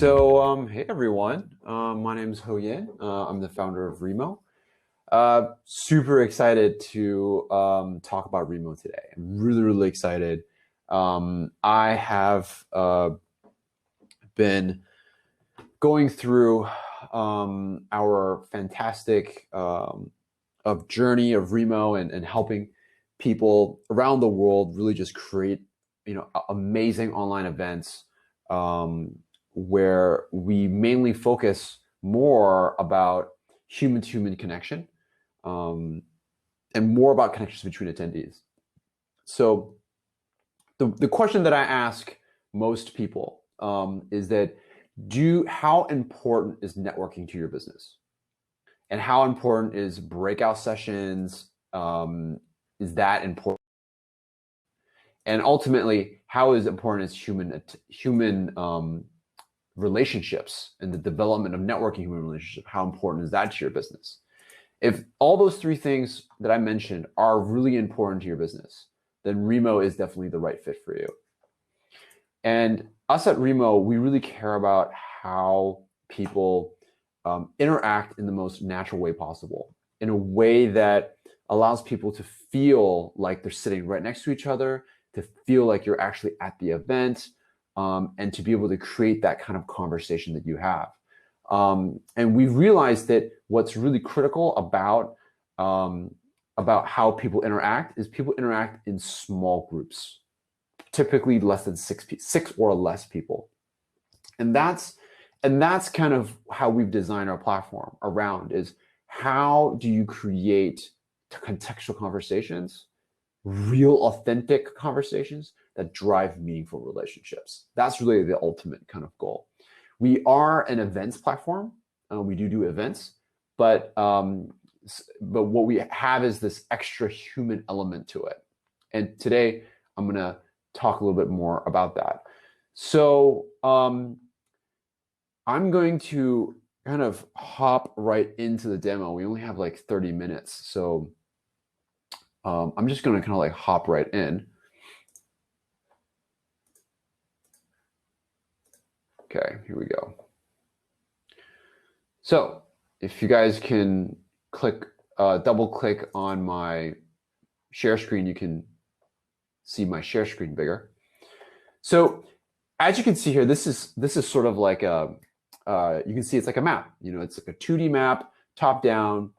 Hey everyone, my name is Hoyin. I'm the founder of Remo. Super excited to talk about Remo today. I'm really excited. I have been going through our fantastic journey of Remo and helping people around the world really just create, amazing online events. Where we mainly focus more about human-to-human connection and more about connections between attendees. So the question that I ask most people is that how important is networking to your business? And how important is breakout sessions? Is that important? And ultimately, how is important is human relationships and the development of networking human relationship? How important is that to your business? If all those three things that I mentioned are really important to your business, then Remo is definitely the right fit for you. And us at Remo, we really care about how people interact in the most natural way possible, in a way that allows people to feel like they're sitting right next to each other, to feel like you're actually at the event, and to be able to create that kind of conversation that you have. And we've realized that what's really critical about how people interact is people interact in small groups, typically less than six or less people. And that's kind of how we've designed our platform around, is how do you create contextual conversations, real authentic conversations that drive meaningful relationships. That's really the ultimate kind of goal. We are an events platform. We do events, but what we have is this extra human element to it. And today I'm going to talk a little bit more about that. So I'm going to kind of hop right into the demo. We only have like 30 minutes. So I'm just going to kind of like hop right in. Okay, here we go. So if you guys can double click on my share screen, you can see my share screen bigger. So as you can see here, this is sort of like you can see it's like a map. It's like a 2D map, top down.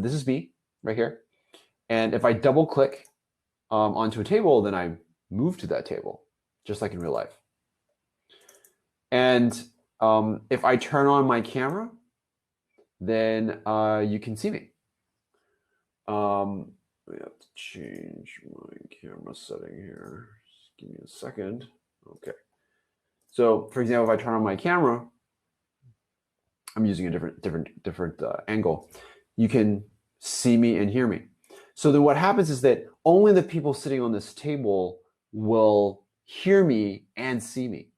This is me right here. And if I double click onto a table, then I move to that table, just like in real life. And if I turn on my camera, then you can see me. I have to change my camera setting here. Just give me a second. Okay. So for example, if I turn on my camera, I'm using a different angle. You can see me and hear me. So then what happens is that only the people sitting on this table will hear me and see me.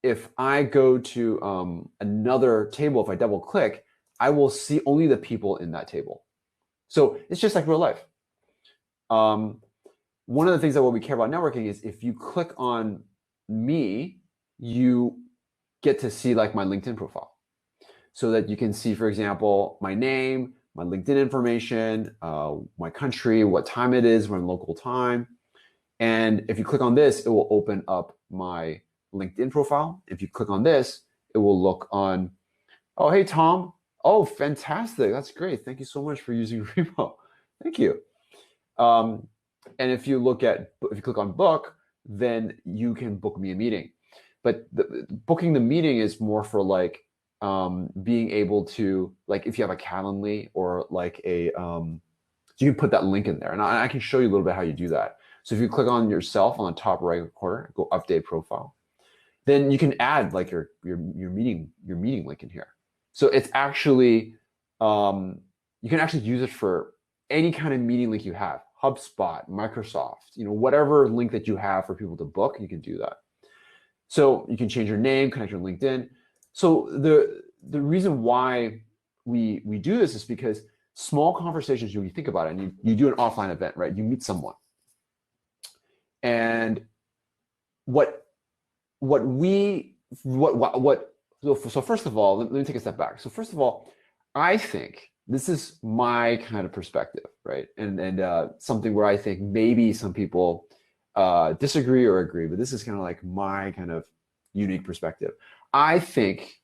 If I go to another table, if I double click, I will see only the people in that table. So it's just like real life. One of the things that what we care about networking is if you click on me, you get to see like my LinkedIn profile, so that you can see, for example, my name, my LinkedIn information, my country, what time it is, we're in local time. And if you click on this, it will open up my LinkedIn profile. If you click on this, it will look on, oh, hey, Tom. Oh, fantastic. That's great. Thank you so much for using Remo. Thank you. And if you click on book, then you can book me a meeting. But booking the meeting is more for like being able to, like, if you have a Calendly or like you can put that link in there. And I can show you a little bit how you do that. So if you click on yourself on the top right corner, go update profile, then you can add like your meeting link in here. So it's actually, you can actually use it for any kind of meeting link you have, HubSpot, Microsoft, whatever link that you have for people to book, you can do that. So you can change your name, connect your LinkedIn. So the reason why we do this is because small conversations, you think about it, and you do an offline event, right? You meet someone. And what So first of all, let me take a step back. So first of all, I think this is my kind of perspective, right? And something where I think maybe some people disagree or agree, but this is kind of like my kind of unique perspective. I think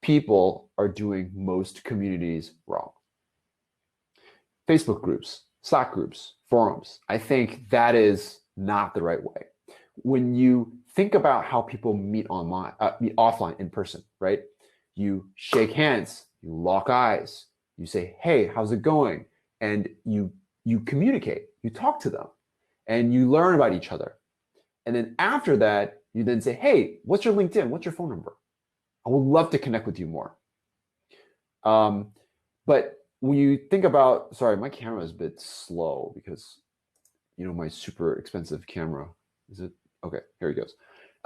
people are doing most communities wrong. Facebook groups, Slack groups, forums. I think that is not the right way. When you think about how people meet online, meet offline in person, right? You shake hands, you lock eyes, you say, "Hey, how's it going?" And you communicate, you talk to them, and you learn about each other. And then after that, you then say, "Hey, what's your LinkedIn? What's your phone number? I would love to connect with you more." But when you think about, sorry, my camera is a bit slow because, my super expensive camera, is it? Okay, here it goes.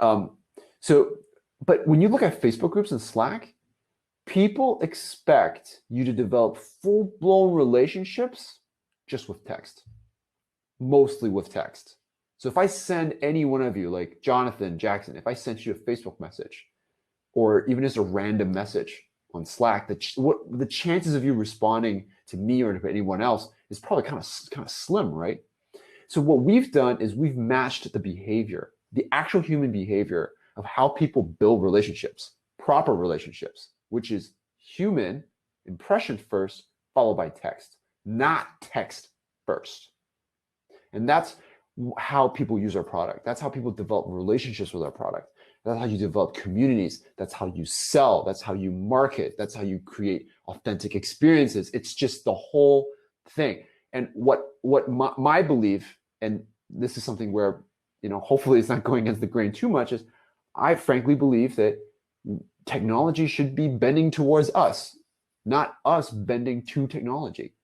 Um, so, but when you look at Facebook groups and Slack, people expect you to develop full-blown relationships just with text, mostly with text. So if I send any one of you, like Jonathan, Jackson, if I sent you a Facebook message, or even just a random message on Slack, the chances of you responding to me or to anyone else is probably kind of slim, right? So what we've done is we've matched the behavior, the actual human behavior of how people build relationships, proper relationships, which is human impression first, followed by text, not text first. And that's how people use our product. That's how people develop relationships with our product. That's how you develop communities. That's how you sell. That's how you market. That's how you create authentic experiences. It's just the whole thing. And what my belief, and this is something where, hopefully it's not going against the grain too much, is I frankly believe that technology should be bending towards us, not us bending to technology.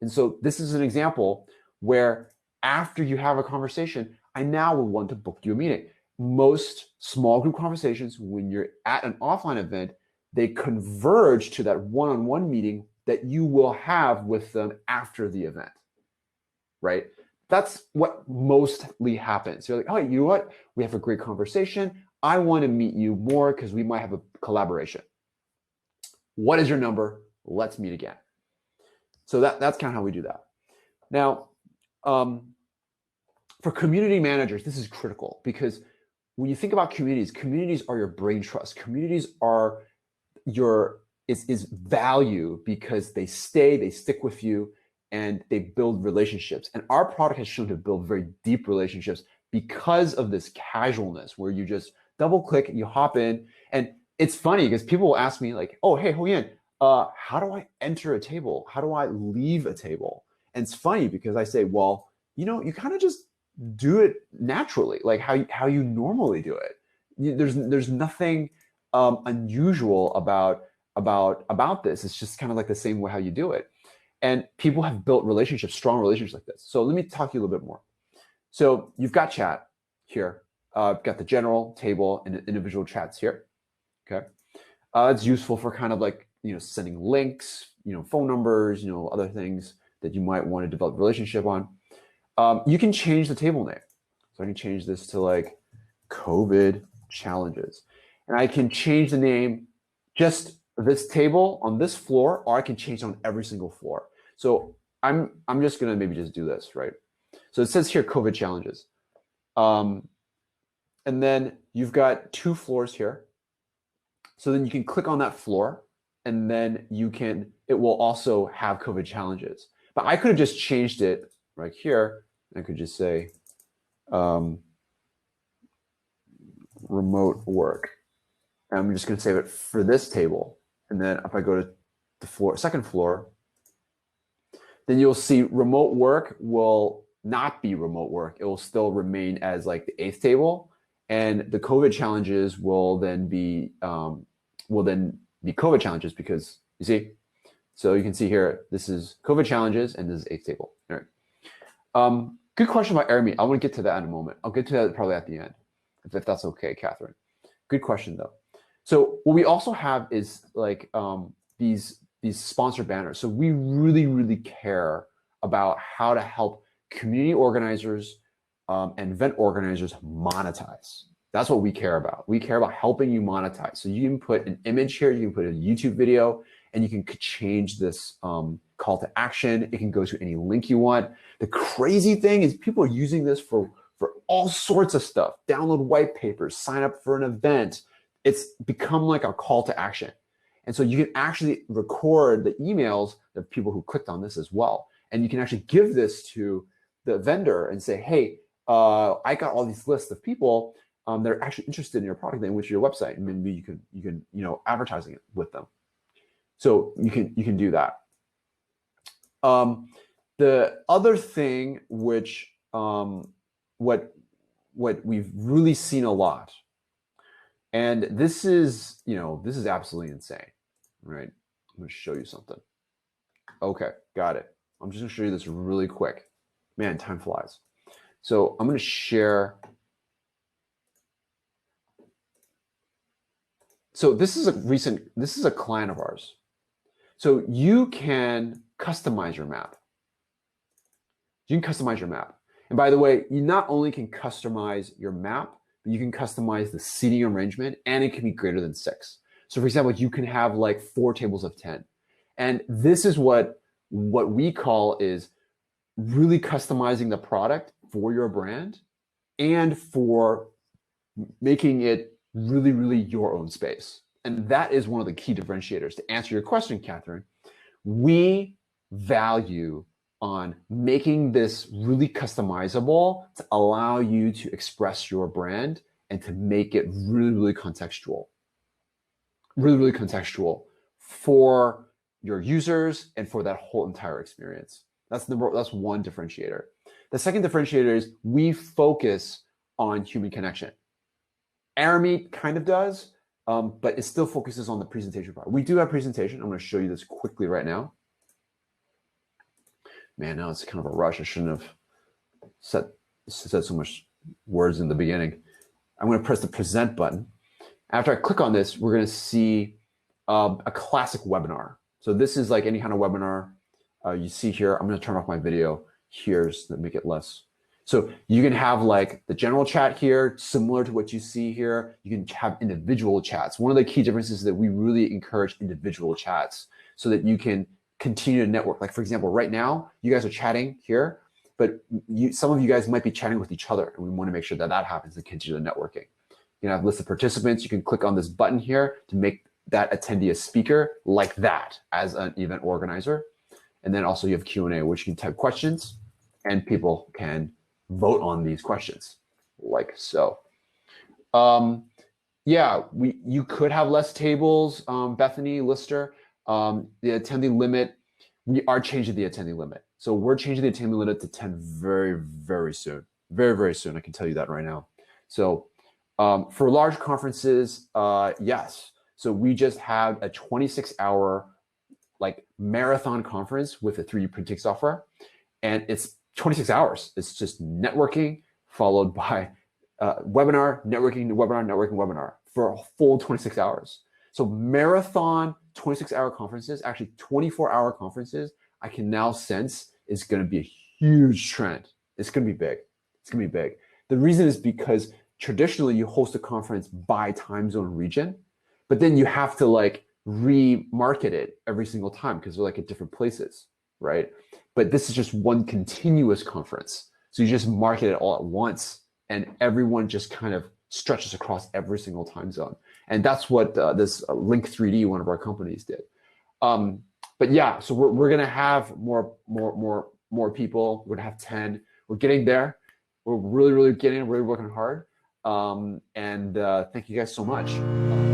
And so this is an example where after you have a conversation, I now will want to book you a meeting. Most small group conversations, when you're at an offline event, they converge to that one-on-one meeting that you will have with them after the event, right? That's what mostly happens. You're like, "Oh, you know what? We have a great conversation. I want to meet you more because we might have a collaboration. What is your number? Let's meet again." So that's kind of how we do that. Now, for community managers, this is critical because when you think about communities are your brain trust. Communities are is value because they stick with you, and they build relationships. And our product has shown to build very deep relationships because of this casualness where you just double click, you hop in. And it's funny because people will ask me like, "Oh, hey, Hoyin, how do I enter a table? How do I leave a table?" And it's funny because I say, well, you kind of just do it naturally, like how you normally do it. There's nothing unusual about this. It's just kind of like the same way how you do it. And people have built relationships, strong relationships like this. So let me talk to you a little bit more. So you've got chat here. Got the general table and individual chats here. Okay. It's useful for kind of like, sending links, phone numbers, other things that you might want to develop a relationship on. You can change the table name. So I can change this to like COVID challenges. And I can change the name just this table on this floor, or I can change it on every single floor. So I'm just gonna maybe just do this, right? So it says here COVID challenges. And then you've got 2 floors here. So then you can click on that floor, and then it will also have COVID challenges. But I could have just changed it right here. I could just say remote work. And I'm just going to save it for this table. And then if I go to the second floor, then you'll see remote work will not be remote work. It will still remain as like the 8th table. And the COVID challenges will then be COVID challenges because you see, so you can see here, this is COVID challenges and this is 8th table. All right. Good question about air meet. I want to get to that in a moment. I'll get to that probably at the end, if that's okay, Catherine. Good question though. So what we also have is like these sponsor banners. So we really, really care about how to help community organizers and event organizers monetize. That's what we care about. We care about helping you monetize. So you can put an image here, you can put a YouTube video, and you can change this call to action. It can go to any link you want. The crazy thing is people are using this for all sorts of stuff. Download white papers, sign up for an event. It's become like a call to action. And so you can actually record the emails of people who clicked on this as well. And you can actually give this to the vendor and say, hey, I got all these lists of people that are actually interested in your product and which your website, and maybe you can advertising it with them. So you can do that. The other thing which what we've really seen a lot, and this is absolutely insane, right? I'm going to show you something. Okay, got it. I'm just going to show you this really quick. Man, time flies. So I'm going to share. So this is a client of ours. So you can customize your map. You can customize your map. And by the way, you not only can customize your map, but you can customize the seating arrangement, and it can be greater than 6. So for example, you can have like 4 tables of 10. And this is what we call is really customizing the product for your brand and for making it really, really your own space. And that is one of the key differentiators. To answer your question, Catherine, we value on making this really customizable to allow you to express your brand and to make it really, really contextual. Really, really contextual for your users and for that whole entire experience. That's one differentiator. The second differentiator is we focus on human connection. Aramid kind of does, but it still focuses on the presentation part. We do have presentation. I'm going to show you this quickly right now. Man, now it's kind of a rush. I shouldn't have said so much words in the beginning. I'm going to press the present button. After I click on this, we're going to see a classic webinar. So this is like any kind of webinar you see here. I'm going to turn off my video here so that make it less. So you can have like the general chat here, similar to what you see here. You can have individual chats. One of the key differences is that we really encourage individual chats so that you can continue to network. Like for example, right now, you guys are chatting here, but some of you guys might be chatting with each other, and we want to make sure that that happens and continue the networking. You can have lists of participants. You can click on this button here to make that attendee a speaker like that as an event organizer. And then also you have Q&A, which you can type questions and people can vote on these questions like so. Yeah, you could have less tables, Bethany, Lister. The attendee limit, we are changing the attendee limit. So we're changing the attendee limit to 10 very, very soon. Very, very soon. I can tell you that right now. So for large conferences, yes. So we just have a 26-hour like marathon conference with a 3D printing software. And it's 26 hours. It's just networking followed by webinar, networking, webinar, networking, webinar for a full 26 hours. So marathon 26-hour conferences, actually 24-hour conferences, I can now sense is going to be a huge trend. It's going to be big. It's going to be big. The reason is because traditionally you host a conference by time zone region, but then you have to like remarket it every single time because they're like at different places, right? But this is just one continuous conference. So you just market it all at once and everyone just kind of stretches across every single time zone. And that's what this Link 3D, one of our companies, did. But yeah, so we're gonna have more people. We're gonna have 10. We're getting there. We're really working hard. And thank you guys so much.